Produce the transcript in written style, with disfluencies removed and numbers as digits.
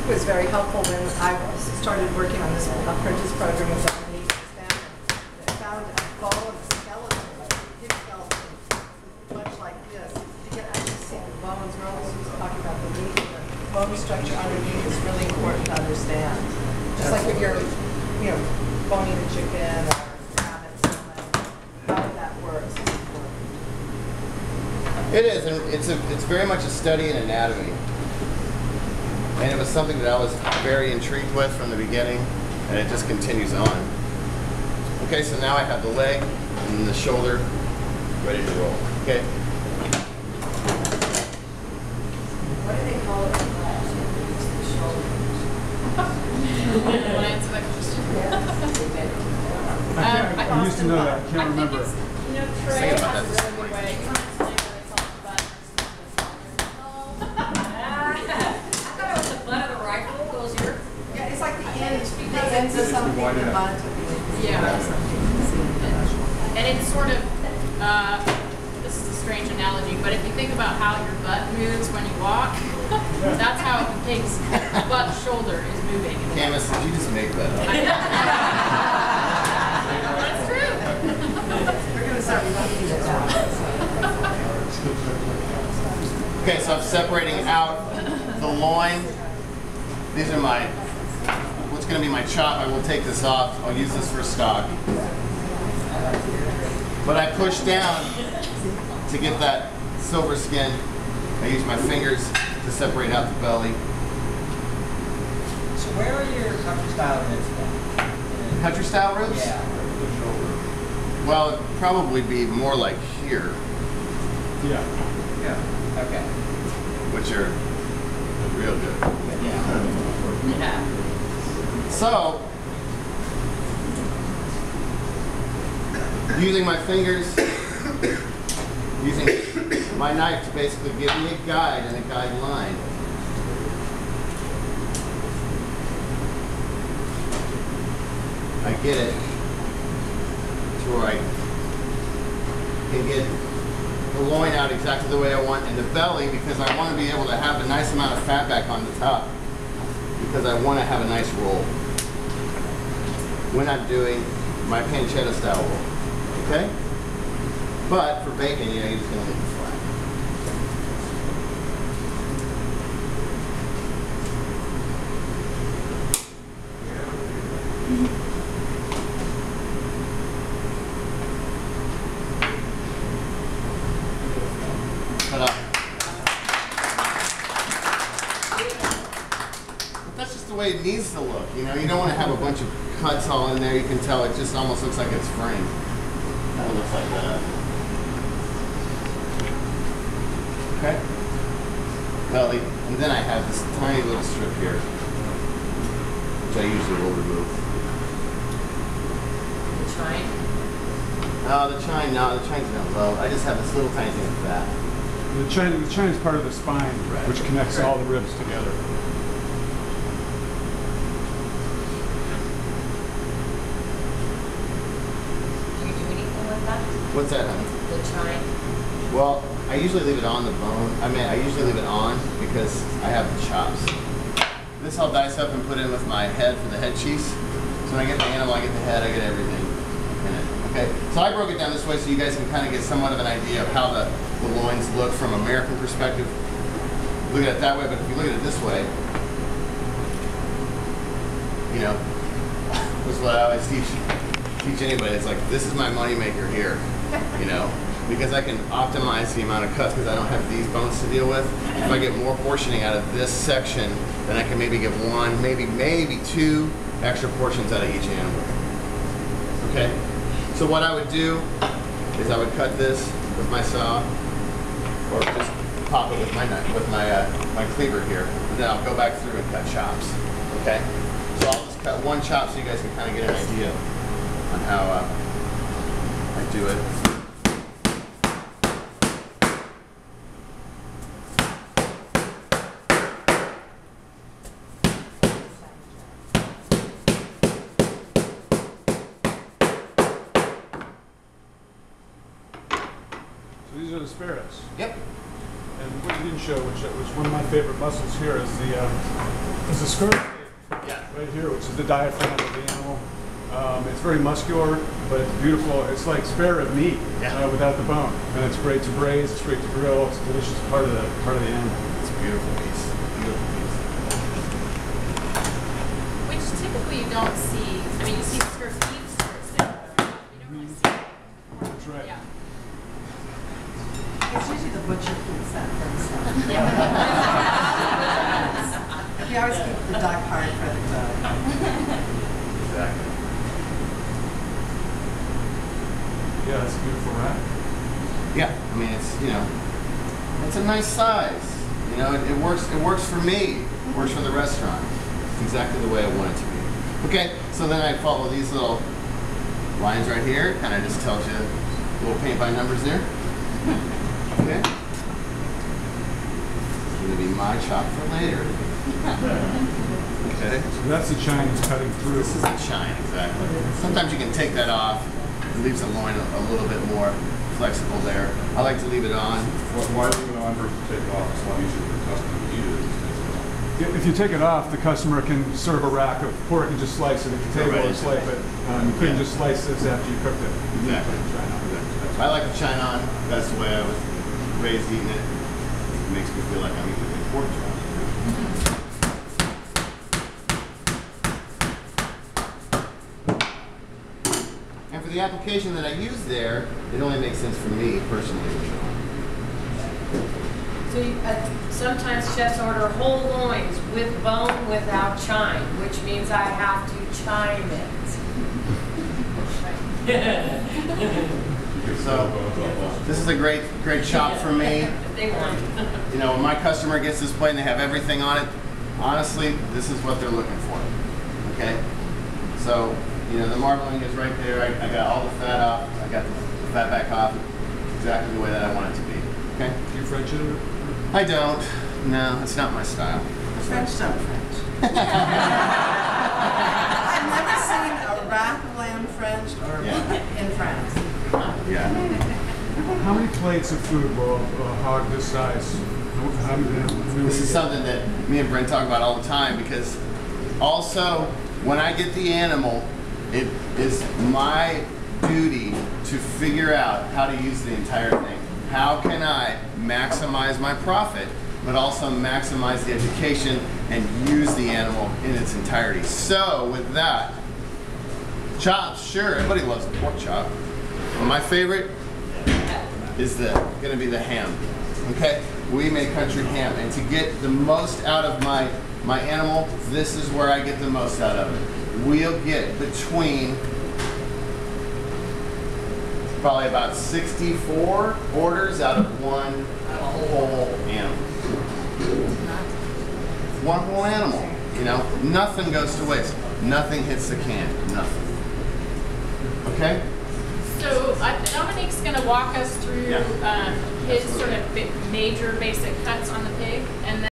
was very helpful when I started working on this apprentice program with Dominique Stanton. I found a bone skeleton, hip skeleton, much like this. You can actually see the bones. We're always talking about the meat. The bone structure underneath is really important to understand. Just like if you're, boning a chicken or rabbit, how that works is important. It is, and it's very much a study in anatomy. And it was something that I was very intrigued with from the beginning, and it just continues on. Okay, so now I have the leg and the shoulder ready to roll. Okay. What do they call it? The shoulder. Want to answer that question? I used to know that. I can't remember. Trey has a really good way. You want to explain what it's all about? I thought it was the butt of the rifle. Goes here. Yeah, it's like the ends of something, the butt of the Yeah. And it's sort of, this is a strange analogy, but if you think about how your butt moves when you walk, that's how it takes butt shoulder is moving. Camus, did you just make that up? That's true. We're going to start looking at that. Okay, so I'm separating out the loin. These are what's going to be my chop. I will take this off. I'll use this for stock. But I push down to get that silver skin. I use my fingers to separate out the belly. So where are your country style ribs then? Country style ribs? Yeah. Well, it'd probably be more like here, Yeah. Yeah. Okay. which are real good. Yeah. Yeah. So, using my fingers, using my knife to basically give me a guide and a guideline. I get it to where I can get the loin out exactly the way I want, and the belly, because I want to be able to have a nice amount of fat back on the top, because I want to have a nice roll when I'm doing my pancetta style roll. Okay? But for bacon, you're just going to leave it flat. But that's just the way it needs to look. You don't want to have a bunch of cuts all in there. You can tell it just almost looks like it's framed. Kind of looks like that. Okay. Belly, and then I have this tiny little strip here, which I usually will remove. The chine. The chine's down low. I just have this little tiny thing of fat. The chine is part of the spine, Right. which connects all the ribs together. Do you do anything with that? What's that, honey? The chine. Well, I usually leave it on the bone. I usually leave it on because I have the chops. This I'll dice up and put in with my head for the head cheese. So when I get the animal, I get the head, I get everything in it. Okay, so I broke it down this way so you guys can kind of get somewhat of an idea of how the loins look from American perspective. Look at it that way, but if you look at it this way, this is what I always teach anybody. It's like, this is my money maker here, because I can optimize the amount of cuts because I don't have these bones to deal with. If I get more portioning out of this section, then I can maybe get one, maybe two extra portions out of each animal. Okay? So what I would do is I would cut this with my saw, or just pop it with my knife, with my cleaver here, and then I'll go back through and cut chops. Okay? So I'll just cut one chop so you guys can kind of get an idea on how I do it. So these are the spare ribs. Yep. And what you didn't show, which was one of my favorite muscles here, is the skirt. Yeah. Right here, which is the diaphragm of the animal. It's very muscular, but it's beautiful. It's like spare rib meat without the bone, and it's great to braise. It's great to grill. It's a delicious part of the animal. It's a beautiful piece. Beautiful piece. Which typically you don't see. I mean, you see skirt beef skirts there, but you don't really see. That's right. Yeah. It's usually the butcher keeps that for himself. You always keep the dog part for the dog. Exactly. Yeah, it's a beautiful rack. Yeah, I mean it's it's a nice size. It works. It works for me. It works for the restaurant. It's exactly the way I want it to be. Okay, so then I follow these little lines right here. Kind of just tells you a little paint by numbers there. Okay. It's gonna be my chop for later. Okay. So that's the Chinese cutting through. This is a chine, exactly. Sometimes you can take that off. It leaves the loin a little bit more flexible there. I like to leave it on. Why leave it on versus take it off? It's a lot easier for the customer to eat it. If you take it off, the customer can serve a rack of pork and just slice it at the table Right. or slice it. You couldn't just slice this after you cooked it. You need to Exactly. put it in China. I like the chine on. That's the way I was raised eating it. It makes me feel like I'm eating a pork chop. And for the application that I use there, it only makes sense for me personally. So sometimes chefs order whole loins with bone without chine, which means I have to chime it. So this is a great chop for me. They want. When my customer gets this plate and they have everything on it, honestly, this is what they're looking for. Okay? So, the marbling is right there. I got all the fat off. I got the fat back off. Exactly the way that I want it to be. Okay? Do you French it? I don't. No, it's not my style. French don't French. I've never seen a rack of lamb French or in France. Yeah. How many plates of food will a hog this size? How many? This is something that me and Brent talk about all the time because also when I get the animal, it is my duty to figure out how to use the entire thing. How can I maximize my profit, but also maximize the education and use the animal in its entirety? So with that, chops, sure, everybody loves a pork chop. But my favorite is going to be the ham. Okay, we make country ham, and to get the most out of my animal, this is where I get the most out of it. We'll get between probably about 64 orders out of one whole animal. One whole animal. Nothing goes to waste. Nothing hits the can. Nothing. Okay. So Dominique's going to walk us through his sort of major basic cuts on the pig, and